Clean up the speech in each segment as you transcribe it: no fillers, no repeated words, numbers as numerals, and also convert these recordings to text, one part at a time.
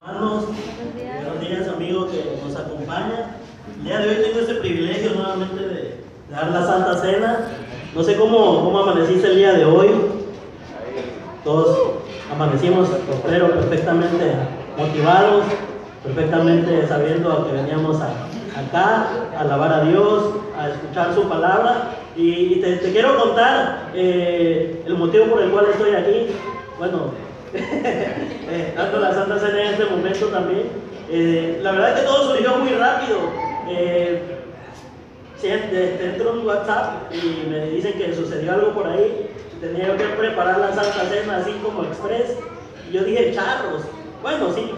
Hermanos, buenos días amigos que nos acompañan. El día de hoy tengo este privilegio nuevamente de dar la Santa Cena. No sé cómo amaneciste el día de hoy. Todos amanecimos, espero, perfectamente motivados, perfectamente sabiendo a que veníamos acá a alabar a Dios, a escuchar su palabra. Y te quiero contar el motivo por el cual estoy aquí. Bueno, dando la Santa Cena en este momento también. La verdad es que todo surgió muy rápido. Entró un WhatsApp y me dicen que sucedió algo por ahí. Tenía que preparar la Santa Cena así como express. Y yo dije, charros. Bueno, sí.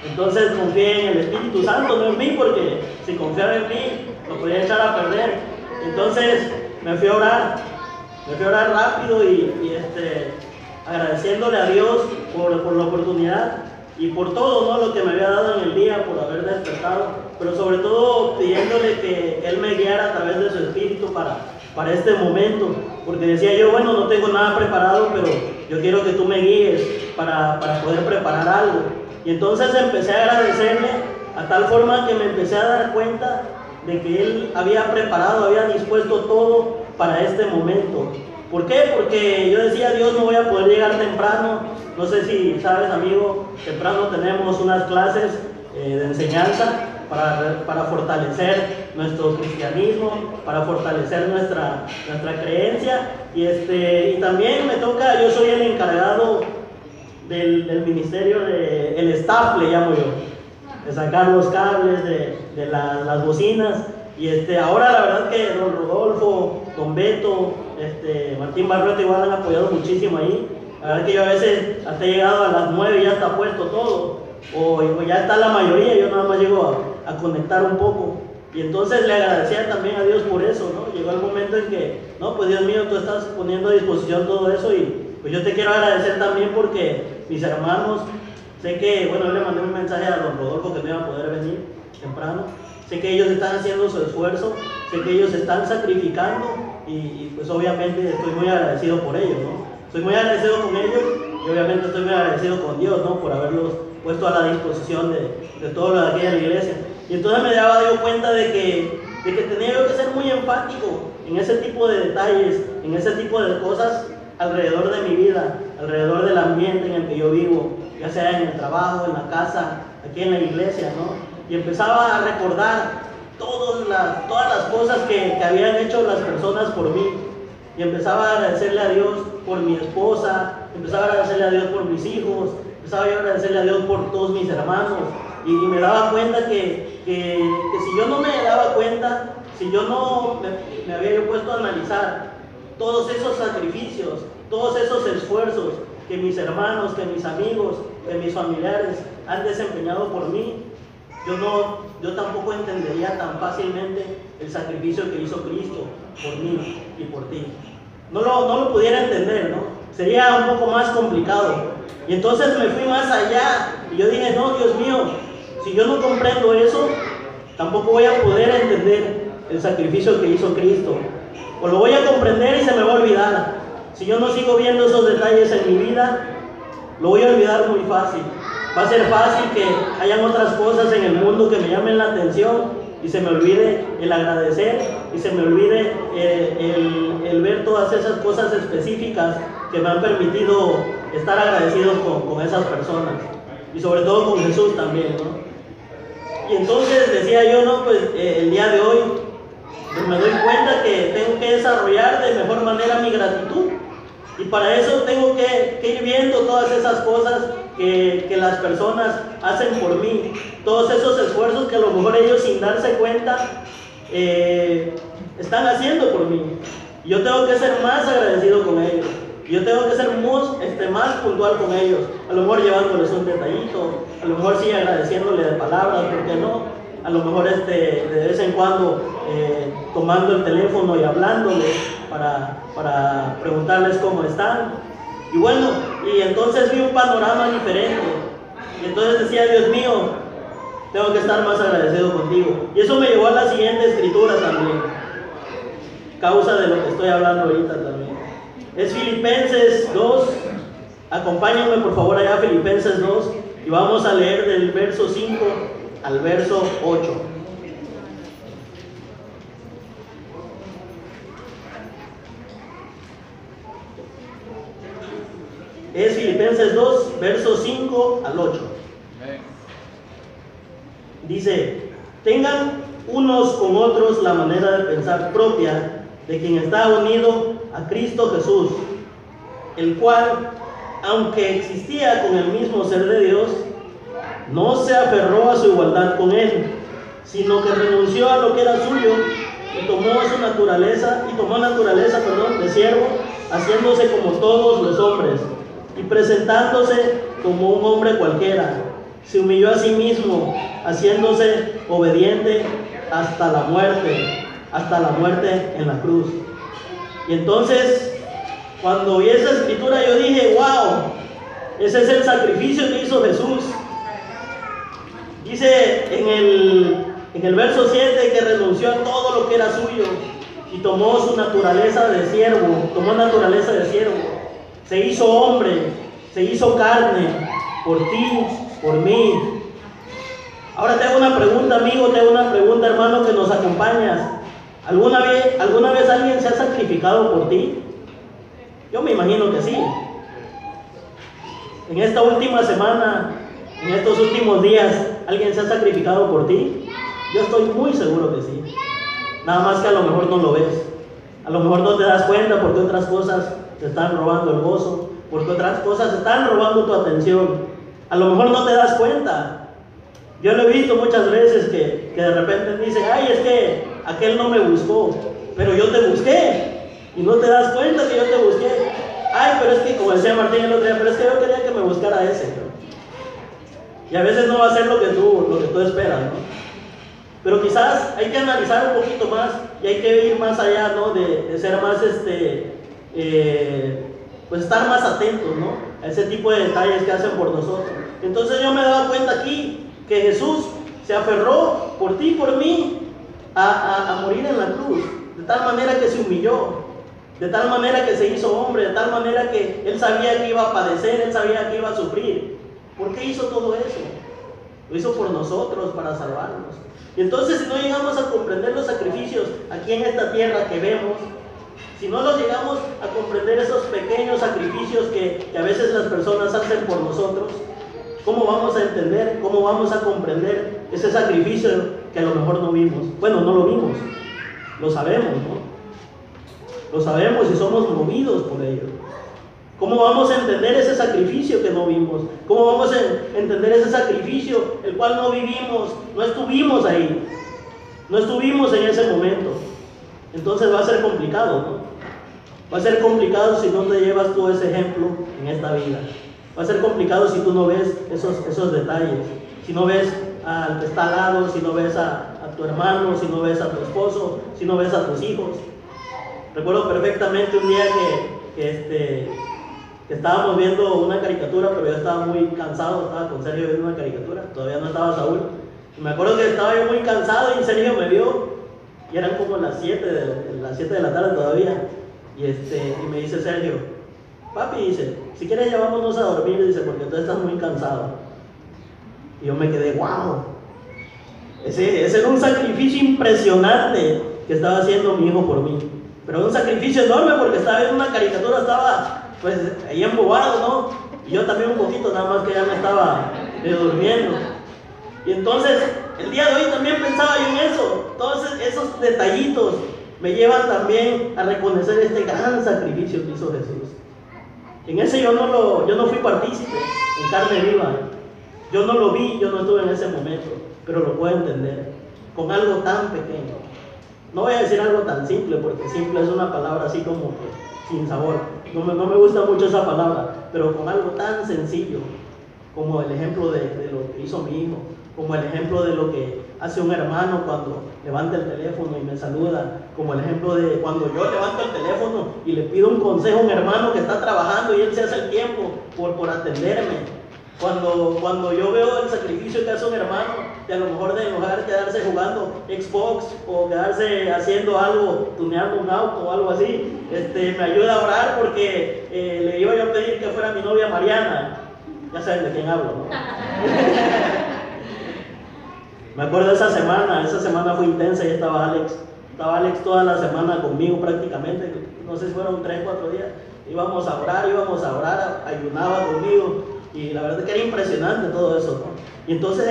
Entonces confié en el Espíritu Santo, no en mí, porque si confiaba en mí, lo podía echar a perder. Entonces me fui a orar rápido y agradeciéndole a Dios por la oportunidad y por todo, ¿no?, lo que me había dado en el día, por haber despertado, pero sobre todo pidiéndole que Él me guiara a través de su Espíritu para este momento, porque decía yo, bueno, no tengo nada preparado, pero yo quiero que tú me guíes para poder preparar algo. Y entonces empecé a agradecerle a tal forma que me empecé a dar cuenta de que Él había preparado, había dispuesto todo para este momento. ¿Por qué? Porque yo decía, Dios, no voy a poder llegar temprano. No sé si sabes, amigo, temprano tenemos unas clases de enseñanza para fortalecer nuestro cristianismo, para fortalecer nuestra creencia. Y también me toca, yo soy el encargado del ministerio, el staff le llamo yo, de sacar los cables de las bocinas. Y ahora la verdad que don Rodolfo, don Beto, Martín Barrote igual han apoyado muchísimo ahí. La verdad que yo a veces hasta he llegado a las 9 y ya está puesto todo, o ya está la mayoría, yo nada más llego a conectar un poco. Y entonces le agradecía también a Dios por eso, ¿no? Llegó el momento en que, no, pues Dios mío, tú estás poniendo a disposición todo eso, y pues yo te quiero agradecer también porque mis hermanos, sé que, bueno, yo le mandé un mensaje a don Rodolfo que no iba a poder venir temprano. Sé que ellos están haciendo su esfuerzo, sé que ellos están sacrificando y pues obviamente estoy muy agradecido por ellos, ¿no? Estoy muy agradecido con ellos y obviamente estoy muy agradecido con Dios, ¿no?, por haberlos puesto a la disposición de todo lo de aquí en la iglesia. Y entonces me daba yo cuenta de que tenía yo que ser muy enfático en ese tipo de detalles, en ese tipo de cosas alrededor de mi vida, alrededor del ambiente en el que yo vivo, ya sea en el trabajo, en la casa, aquí en la iglesia, ¿no? Y empezaba a recordar todas las cosas que habían hecho las personas por mí. Y empezaba a agradecerle a Dios por mi esposa, empezaba a agradecerle a Dios por mis hijos, empezaba a agradecerle a Dios por todos mis hermanos. Y me daba cuenta que si yo no me daba cuenta, si yo no me había yo puesto a analizar todos esos sacrificios, todos esos esfuerzos que mis hermanos, que mis amigos, que mis familiares han desempeñado por mí, yo tampoco entendería tan fácilmente el sacrificio que hizo Cristo por mí y por ti. No lo pudiera entender, ¿no? Sería un poco más complicado. Y entonces me fui más allá y yo dije, no, Dios mío, si yo no comprendo eso, tampoco voy a poder entender el sacrificio que hizo Cristo. O lo voy a comprender y se me va a olvidar. Si yo no sigo viendo esos detalles en mi vida, lo voy a olvidar muy fácil. Va a ser fácil que hayan otras cosas en el mundo que me llamen la atención y se me olvide el agradecer y se me olvide el ver todas esas cosas específicas que me han permitido estar agradecidos con esas personas y sobre todo con Jesús también, ¿no? Y entonces decía yo, no, pues el día de hoy pues me doy cuenta que tengo que desarrollar de mejor manera mi gratitud. Y para eso tengo que ir viendo todas esas cosas que las personas hacen por mí, todos esos esfuerzos que a lo mejor ellos sin darse cuenta están haciendo por mí. Y yo tengo que ser más agradecido con ellos. Yo tengo que ser más puntual con ellos. A lo mejor llevándoles un detallito, a lo mejor sí agradeciéndole de palabras, ¿por qué no? A lo mejor de vez en cuando tomando el teléfono y hablándoles para preguntarles cómo están. Y bueno, y entonces vi un panorama diferente. Y entonces decía, Dios mío, tengo que estar más agradecido contigo. Y eso me llevó a la siguiente escritura también, causa de lo que estoy hablando ahorita también. Es Filipenses 2. Acompáñenme por favor allá a Filipenses 2. y vamos a leer del verso 5 al verso 8. Es Filipenses 2, versos 5 al 8. Dice: tengan unos con otros la manera de pensar propia de quien está unido a Cristo Jesús, el cual, aunque existía con el mismo ser de Dios, no se aferró a su igualdad con él, sino que renunció a lo que era suyo y tomó naturaleza de siervo, haciéndose como todos los hombres, y presentándose como un hombre cualquiera, se humilló a sí mismo, haciéndose obediente hasta la muerte en la cruz. Y entonces, cuando vi esa escritura, yo dije: wow, ese es el sacrificio que hizo Jesús. Dice en el verso 7 que renunció a todo lo que era suyo y tomó su naturaleza de siervo, se hizo hombre, se hizo carne por ti, por mí. Ahora te hago una pregunta, amigo, te hago una pregunta, hermano, que nos acompañas. ¿Alguna vez alguien se ha sacrificado por ti? Yo me imagino que sí. En esta última semana, en estos últimos días, ¿alguien se ha sacrificado por ti? Yo estoy muy seguro que sí. Nada más que a lo mejor no lo ves. A lo mejor no te das cuenta porque otras cosas te están robando el gozo, porque otras cosas están robando tu atención. A lo mejor no te das cuenta. Yo lo he visto muchas veces que de repente dicen: ay, es que aquel no me buscó, pero yo te busqué. Y no te das cuenta que yo te busqué. Ay, pero es que, como decía Martín el otro día, pero es que yo quería que me buscara ese, ¿no? Y a veces no va a ser lo que tú esperas, ¿no? Pero quizás hay que analizar un poquito más y hay que ir más allá, ¿no? De ser más, pues estar más atentos, ¿no? A ese tipo de detalles que hacen por nosotros. Entonces yo me daba cuenta aquí que Jesús se aferró por ti y por mí a morir en la cruz, de tal manera que se humilló, de tal manera que se hizo hombre, de tal manera que Él sabía que iba a padecer, Él sabía que iba a sufrir. ¿Por qué hizo todo eso? Lo hizo por nosotros, para salvarnos. Y entonces, si no llegamos a comprender los sacrificios aquí en esta tierra que vemos, si no los llegamos a comprender esos pequeños sacrificios que a veces las personas hacen por nosotros, ¿cómo vamos a entender, cómo vamos a comprender ese sacrificio que a lo mejor no vimos? Bueno, no lo vimos, lo sabemos, ¿no? Lo sabemos y somos movidos por ello. ¿Cómo vamos a entender ese sacrificio que no vimos? ¿Cómo vamos a entender ese sacrificio el cual no vivimos? No estuvimos ahí, no estuvimos en ese momento. Entonces va a ser complicado, ¿no? Va a ser complicado si no te llevas tú ese ejemplo en esta vida. Va a ser complicado si tú no ves esos detalles, si no ves al que está al lado, si no ves a tu hermano, si no ves a tu esposo, si no ves a tus hijos. Recuerdo perfectamente un día que estábamos viendo una caricatura, pero yo estaba muy cansado, estaba con Sergio viendo una caricatura, todavía no estaba Saúl. Y me acuerdo que estaba yo muy cansado y Sergio me vio, y eran como las 7 de la tarde todavía. Y me dice Sergio: papi, dice, si quieres ya vámonos a dormir, dice, porque tú estás muy cansado. Y yo me quedé: wow, ese era un sacrificio impresionante que estaba haciendo mi hijo por mí. Pero un sacrificio enorme porque estaba viendo una caricatura, estaba pues ahí embobado, ¿no? Y yo también un poquito, nada más que ya me estaba durmiendo. Y entonces, el día de hoy también pensaba yo en eso. Todos esos detallitos me llevan también a reconocer este gran sacrificio que hizo Jesús. En ese yo no fui partícipe en carne viva. Yo no lo vi, yo no estuve en ese momento, pero lo puedo entender con algo tan pequeño. No voy a decir algo tan simple, porque simple es una palabra así como que sin sabor. No me gusta mucho esa palabra, pero con algo tan sencillo como el ejemplo de lo que hizo mi hijo, como el ejemplo de lo que hace un hermano cuando levanta el teléfono y me saluda, como el ejemplo de cuando yo levanto el teléfono y le pido un consejo a un hermano que está trabajando y él se hace el tiempo por atenderme. Cuando yo veo el sacrificio que hace un hermano, que a lo mejor de enojar quedarse jugando Xbox o quedarse haciendo algo, tuneando un auto o algo así, me ayuda a orar porque le iba yo a pedir que fuera mi novia Mariana. Ya saben de quién hablo, ¿no? Me acuerdo de esa semana fue intensa y estaba Alex toda la semana conmigo prácticamente, no sé si fueron 3 o 4 días, íbamos a orar, ayunaba conmigo, y la verdad que era impresionante todo eso, ¿no? Y entonces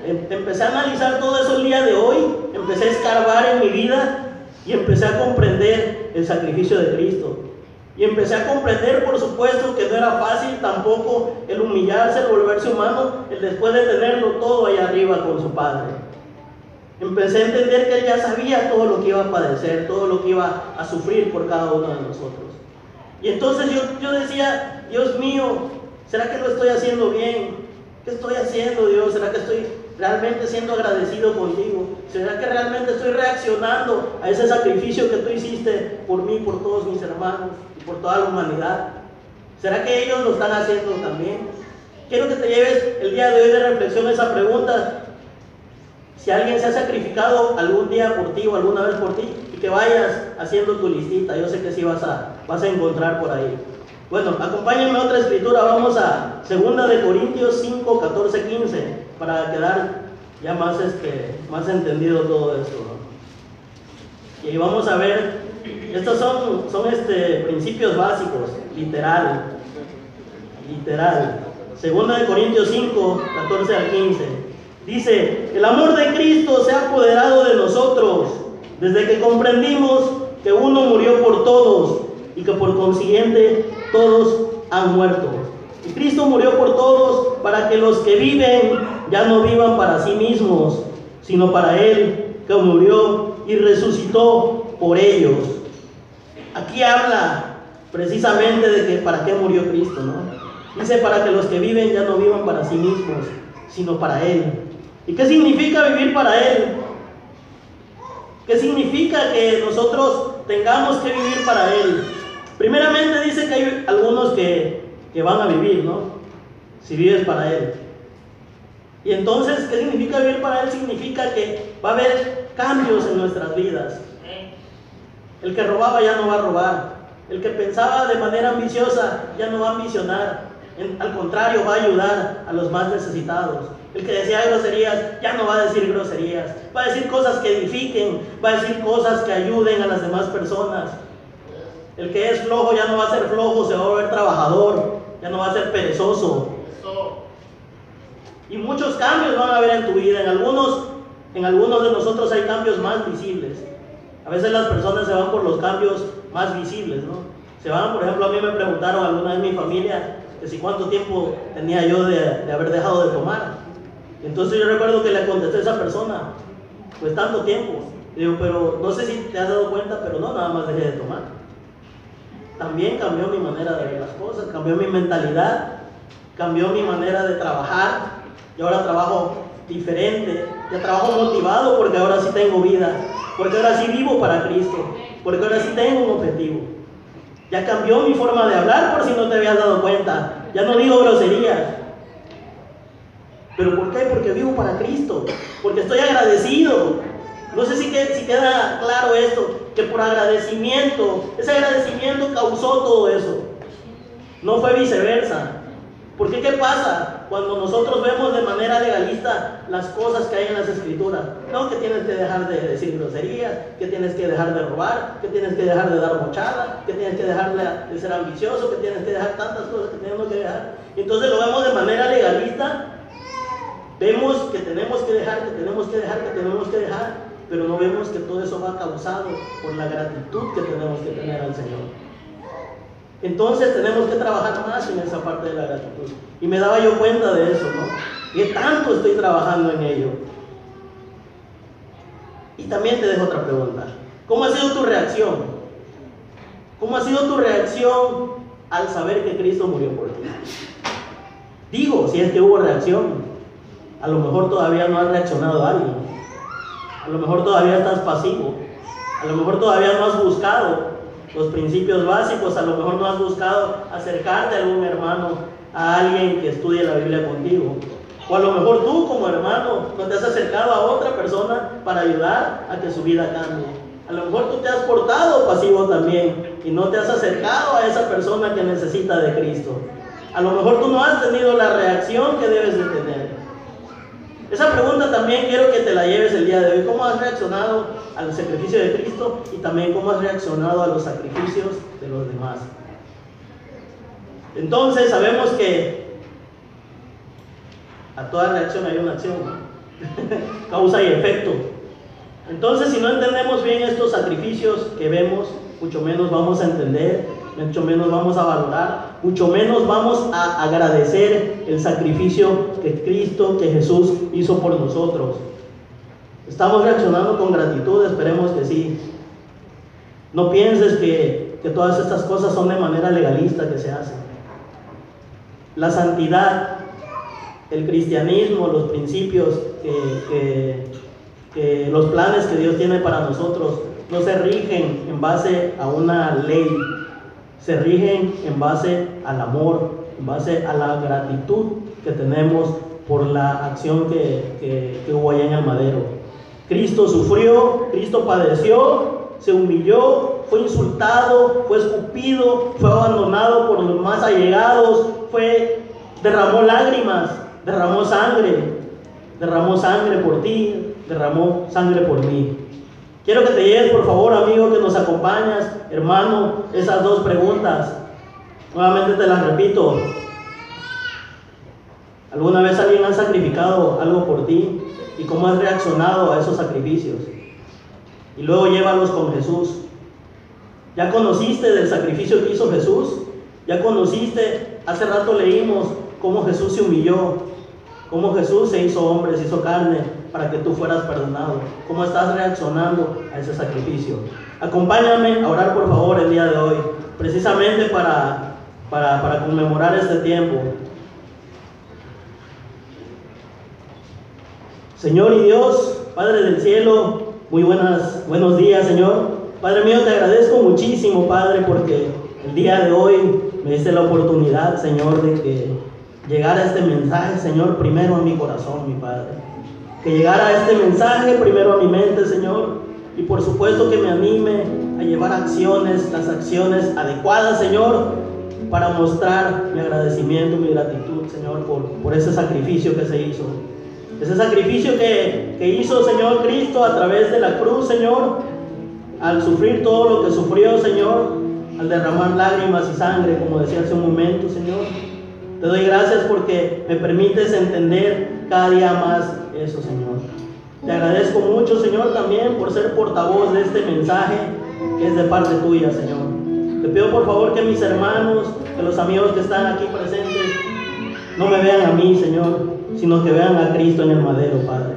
empecé a analizar todo eso el día de hoy, empecé a escarbar en mi vida y empecé a comprender el sacrificio de Cristo. Y empecé a comprender, por supuesto, que no era fácil tampoco el humillarse, el volverse humano, el después de tenerlo todo ahí arriba con su Padre. Empecé a entender que Él ya sabía todo lo que iba a padecer, todo lo que iba a sufrir por cada uno de nosotros. Y entonces yo decía, Dios mío, ¿será que lo estoy haciendo bien? ¿Qué estoy haciendo, Dios? ¿Será que estoy realmente siendo agradecido contigo? ¿Será que realmente estoy reaccionando a ese sacrificio que tú hiciste por mí, por todos mis hermanos y por toda la humanidad? ¿Será que ellos lo están haciendo también? Quiero que te lleves el día de hoy de reflexión a esa pregunta. Si alguien se ha sacrificado algún día por ti o alguna vez por ti, y que vayas haciendo tu listita. Yo sé que sí vas a encontrar por ahí. Bueno, acompáñenme a otra escritura. Vamos a 2 de Corintios 5, 14, 15, para quedar ya más entendido todo esto, ¿no? Y vamos a ver, estos son principios básicos, literal. 2 de Corintios 5, 14 al 15. Dice: el amor de Cristo se ha apoderado de nosotros desde que comprendimos que uno murió por todos y que por consiguiente todos han muerto. Y Cristo murió por todos para que los que viven ya no vivan para sí mismos, sino para Él que murió y resucitó por ellos. Aquí habla precisamente de que para qué murió Cristo, ¿no? Dice: para que los que viven ya no vivan para sí mismos, sino para Él. ¿Y qué significa vivir para Él? ¿Qué significa que nosotros tengamos que vivir para Él? Primeramente dice que hay algunos que van a vivir, ¿no? Si vives para Él. Y entonces, ¿qué significa vivir para Él? Significa que va a haber cambios en nuestras vidas. El que robaba ya no va a robar. El que pensaba de manera ambiciosa ya no va a ambicionar. Al contrario, va a ayudar a los más necesitados. El que decía groserías ya no va a decir groserías. Va a decir cosas que edifiquen. Va a decir cosas que ayuden a las demás personas. El que es flojo ya no va a ser flojo, se va a volver trabajador. Ya no va a ser perezoso. Y muchos cambios van a haber en tu vida. En algunos de nosotros hay cambios más visibles. A veces las personas se van por los cambios más visibles, ¿no? Se van, por ejemplo, a mí me preguntaron alguna vez mi familia que si cuánto tiempo tenía yo de haber dejado de tomar. Entonces yo recuerdo que le contesté a esa persona: pues tanto tiempo. Y digo: pero no sé si te has dado cuenta, pero no, nada más dejé de tomar. También cambió mi manera de ver las cosas, cambió mi mentalidad, cambió mi manera de trabajar. Y ahora trabajo diferente, ya trabajo motivado porque ahora sí tengo vida, porque ahora sí vivo para Cristo, porque ahora sí tengo un objetivo. Ya cambió mi forma de hablar, por si no te habías dado cuenta. Ya no digo groserías. ¿Pero por qué? Porque vivo para Cristo, porque estoy agradecido. No sé si queda claro esto, que por agradecimiento, ese agradecimiento causó todo eso. No fue viceversa. Porque ¿qué pasa cuando nosotros vemos de manera legalista las cosas que hay en las escrituras? No, que tienes que dejar de decir groserías, que tienes que dejar de robar, que tienes que dejar de dar mochada, que tienes que dejar de ser ambicioso, que tienes que dejar tantas cosas que tenemos que dejar. Y entonces lo vemos de manera legalista, vemos que tenemos que dejar, pero no vemos que todo eso va causado por la gratitud que tenemos que tener al Señor. Entonces tenemos que trabajar más en esa parte de la gratitud. Y me daba yo cuenta de eso, ¿no? ¿Qué tanto estoy trabajando en ello? Y también te dejo otra pregunta. ¿Cómo ha sido tu reacción? ¿Cómo ha sido tu reacción al saber que Cristo murió por ti? Digo, si es que hubo reacción. A lo mejor todavía no has reaccionado a alguien. A lo mejor todavía estás pasivo. A lo mejor todavía no has buscado los principios básicos. A lo mejor no has buscado acercarte a algún hermano, a alguien que estudie la Biblia contigo. O a lo mejor tú como hermano no te has acercado a otra persona para ayudar a que su vida cambie. A lo mejor tú te has portado pasivo también y no te has acercado a esa persona que necesita de Cristo. A lo mejor tú no has tenido la reacción que debes de tener. Esa pregunta también quiero que te la lleves el día de hoy. ¿Cómo has reaccionado al sacrificio de Cristo? Y también cómo has reaccionado a los sacrificios de los demás. Entonces sabemos que a toda reacción hay una acción, ¿no? Causa y efecto. Entonces, si no entendemos bien estos sacrificios que vemos, mucho menos vamos a entender, mucho menos vamos a valorar, mucho menos vamos a agradecer el sacrificio que Cristo, que Jesús hizo por nosotros. ¿Estamos reaccionando con gratitud? Esperemos que sí. No pienses que todas estas cosas son de manera legalista que se hacen. La santidad, el cristianismo, los principios, los planes que Dios tiene para nosotros no se rigen en base a una ley, se rigen en base al amor, en base a la gratitud que tenemos por la acción que hubo allá en el madero. Cristo sufrió, Cristo padeció, se humilló, fue insultado, fue escupido, fue abandonado por los más allegados, derramó lágrimas, derramó sangre por ti, derramó sangre por mí. Quiero que te lleves, por favor, amigo, que nos acompañas, hermano, esas dos preguntas. Nuevamente te las repito. ¿Alguna vez alguien ha sacrificado algo por ti? ¿Y cómo has reaccionado a esos sacrificios? Y luego llévalos con Jesús. ¿Ya conociste del sacrificio que hizo Jesús? ¿Ya conociste? Hace rato leímos cómo Jesús se humilló, cómo Jesús se hizo hombre, se hizo carne para que tú fueras perdonado. ¿Cómo estás reaccionando a ese sacrificio? Acompáñame a orar, por favor, el día de hoy, precisamente para conmemorar este tiempo. Señor y Dios, Padre del cielo, muy buenos días, Señor. Padre mío, te agradezco muchísimo, Padre, porque el día de hoy me diste la oportunidad, Señor, de que llegara este mensaje, Señor, primero a mi corazón, mi Padre. Que llegara este mensaje primero a mi mente, Señor, y por supuesto que me anime a llevar las acciones adecuadas, Señor, para mostrar mi agradecimiento, mi gratitud, Señor, por ese sacrificio que se hizo. Ese sacrificio que hizo, Señor Cristo, a través de la cruz, Señor, al sufrir todo lo que sufrió, Señor, al derramar lágrimas y sangre, como decía hace un momento, Señor. Te doy gracias porque me permites entender cada día más eso, Señor. Te agradezco mucho, Señor, también por ser portavoz de este mensaje que es de parte tuya, Señor. Te pido por favor que mis hermanos, que los amigos que están aquí presentes, no me vean a mí, Señor, sino que vean a Cristo en el madero, Padre.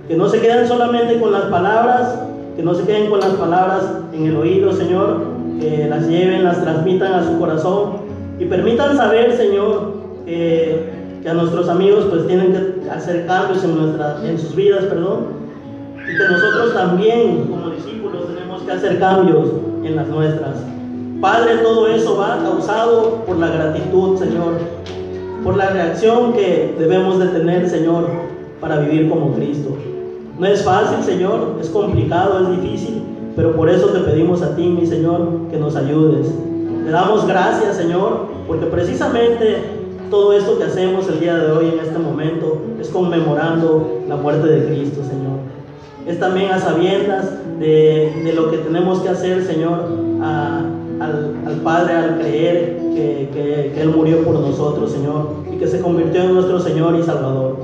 Que no se queden solamente con las palabras, que no se queden con las palabras en el oído, Señor, que las lleven, las transmitan a su corazón y permitan saber, Señor, que a nuestros amigos pues tienen que hacer cambios en sus vidas, y que nosotros también como discípulos tenemos que hacer cambios en las nuestras. Padre, todo eso va causado por la gratitud, Señor, por la reacción que debemos de tener, Señor, para vivir como Cristo. No es fácil, Señor, es complicado, es difícil, pero por eso te pedimos a ti, mi Señor, que nos ayudes. Te damos gracias, Señor, porque precisamente todo esto que hacemos el día de hoy, en este momento, es conmemorando la muerte de Cristo, Señor. Es también a sabiendas de lo que tenemos que hacer, Señor, al Padre, al creer que Él murió por nosotros, Señor, y que se convirtió en nuestro Señor y Salvador.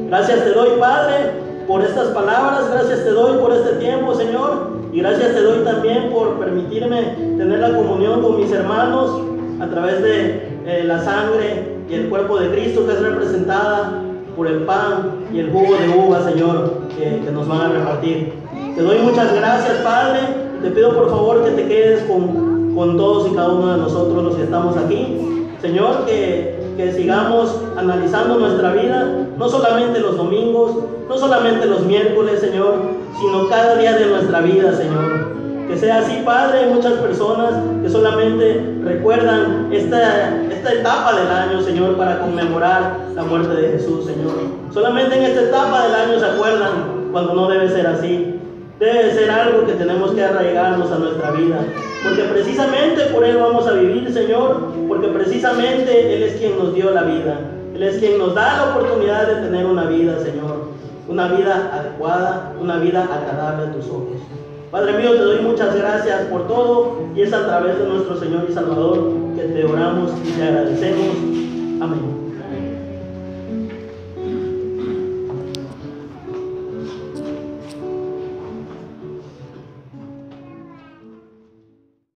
Gracias te doy, Padre, por estas palabras. Gracias te doy por este tiempo, Señor, y gracias te doy también por permitirme tener la comunión con mis hermanos a través de la sangre y el cuerpo de Cristo, que es representada por el pan y el jugo de uva, Señor, que nos van a repartir. Te doy muchas gracias, Padre, y te pido por favor que te quedes con todos y cada uno de nosotros los que estamos aquí, Señor, que sigamos analizando nuestra vida, no solamente los domingos, no solamente los miércoles, Señor, sino cada día de nuestra vida, Señor. Que sea así, Padre. Hay muchas personas que solamente recuerdan esta etapa del año, Señor, para conmemorar la muerte de Jesús, Señor. Solamente en esta etapa del año se acuerdan cuando no debe ser así. debe ser algo que tenemos que arraigarnos a nuestra vida, porque precisamente por Él vamos a vivir, Señor, porque precisamente Él es quien nos dio la vida, Él es quien nos da la oportunidad de tener una vida, Señor, una vida adecuada, una vida agradable a tus ojos. Padre mío, te doy muchas gracias por todo, y es a través de nuestro Señor y Salvador que te oramos y te agradecemos. Amén.